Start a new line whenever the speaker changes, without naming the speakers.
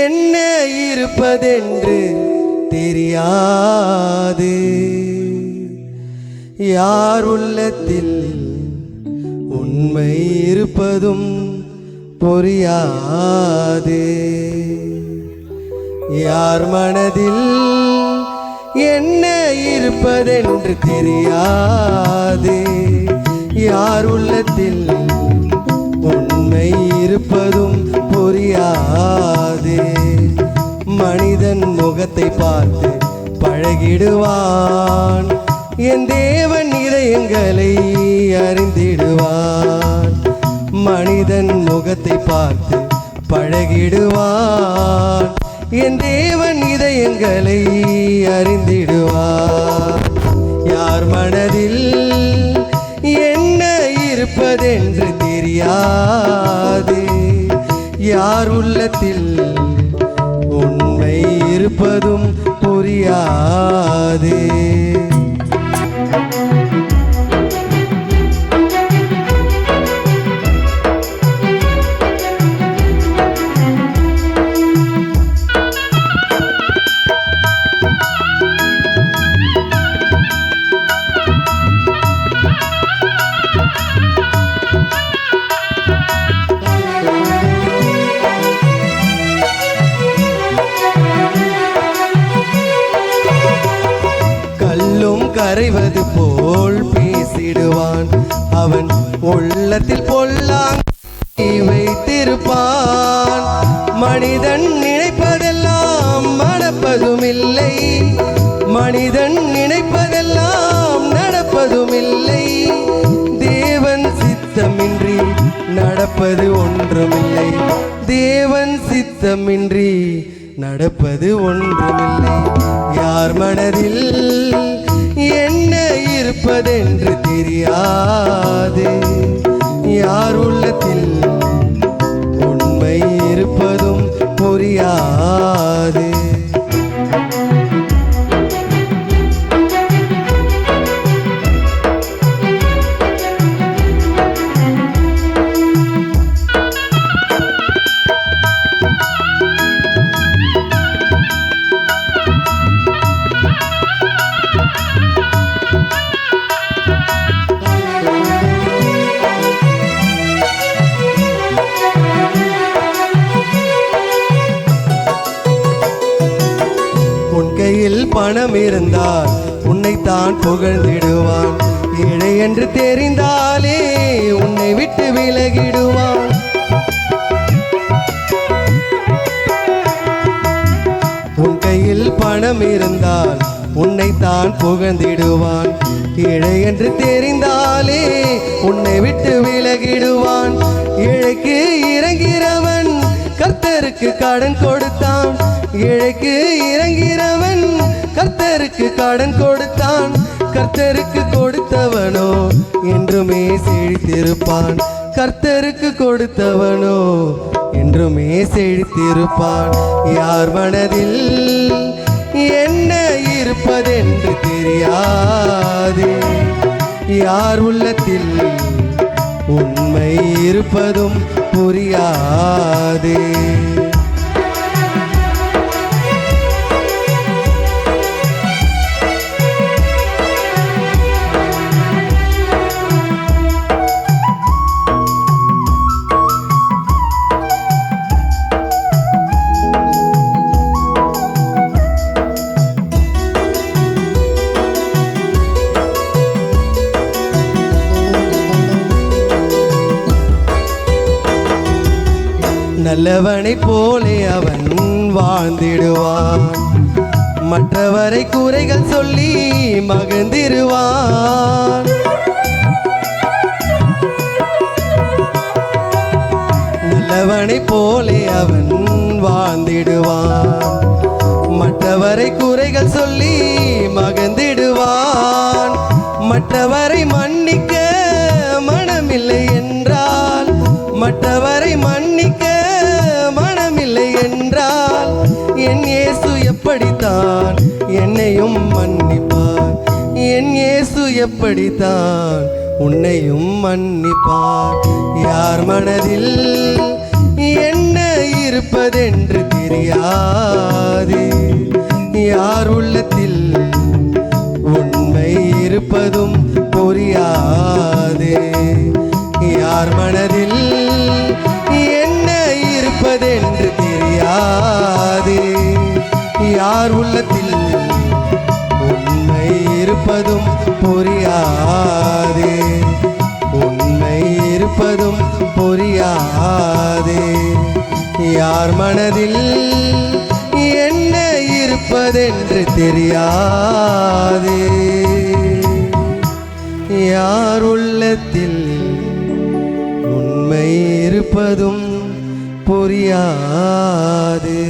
என்ன இருப்பதென்று தெரியாது. யார் உள்ளத்தில் உண்மை இருப்பதும் புரியாது. யார் மனதில் என்ன இருப்பதென்று தெரியாது. யார் உள்ளத்தில் உண்மை இருப்பதும் புரியாது. மனிதன் முகத்தை பார்த்து பழகிடுவான், என் தேவன் இதயங்களை அறிந்திடுவான். மனிதன் முகத்தை பார்த்து பழகிடுவான், என் தேவன் இதயங்களை அறிந்திடுவான். யார் மனதில் என்ன இருப்பதென்று தெரியாது. யார் உள்ளத்தில் உண்மை இருப்பதும் புரியாது. கரைவது போல் பேசிடுவான், அவன் உள்ளத்தில் பொல்லாங்கை வைத்திருப்பான். மனிதன் நினைப்பதெல்லாம் நடப்பதுமில்லை, மனிதன் நினைப்பதெல்லாம் நடப்பதுமில்லை. தேவன் சித்தமின்றி நடப்பது ஒன்றுமில்லை, தேவன் சித்தமின்றி நடப்பது ஒன்றுமில்லை. யார் மனதில் என்ன இருப்பதென்று தெரியாது. யார் உள்ளத்தில் உண்மை இருப்பதும் புரியாது. கையில் பணம் இருந்தால் உன்னைத்தான் புகழ்ந்திடுவான், ஏழை என்று தெரிந்தாலே உன்னை விட்டு விலகிடுவான். உன் கையில் பணம் இருந்தால் உன்னைத்தான் புகழ்ந்திடுவான், ஏழை என்று தெரிந்தாலே உன்னை விட்டு விலகிடுவான். ஏழைக்கு இறங்கிறவன் கர்த்தருக்கு கடன் கொடுத்தான், ஏழைக்கு இறங்கிறவன் கர்த்தருக்கு கடன் கொடுத்தான். கர்த்தருக்கு கொடுத்தவனோ என்றுமே செழித்திருப்பான், கர்த்தருக்கு கொடுத்தவனோ என்றுமே செழித்திருப்பான். யார் மனதில் என்ன இருப்பதென்று தெரியாது. யார் உள்ளத்தில் உண்மை இருப்பதும் புரியாது. நல்லவனை போலே அவன் வாழ்ந்திடுவான், மற்றவரை குறைகள் சொல்லி மகிழ்ந்திடுவான். நல்லவனை போலே அவன் வாழ்ந்திடுவான், மற்றவரை குறைகள் சொல்லி மகிழ்ந்திடுவான். மற்றவரை மன்னிக்க மனமில்லை என்றால், மற்றவரை மன்னிக்க மனமில்லை என்றால், என் இயேசு எப்படித்தான் என்னையும் மன்னிப்பார், என் இயேசு எப்படித்தான் உன்னையும் மன்னிப்பார். யார் மனதில் என்ன இருப்பதென்று தெரியும். தெரியாது. யார் உள்ளத்தில் உண்மை இருப்பதும் புரியாது. யார் மனதில் என்ன இருப்பதென்று தெரியாது. யார் உள்ளத்தில் உண்மை இருப்பதும் புரியாது. உண்மை இருப்பதும் புரியாது. யார் மனதில் என்ன இருப்பதென்று தெரியாது. யார் உள்ளத்தில் உண்மை இருப்பதும் புரியாது.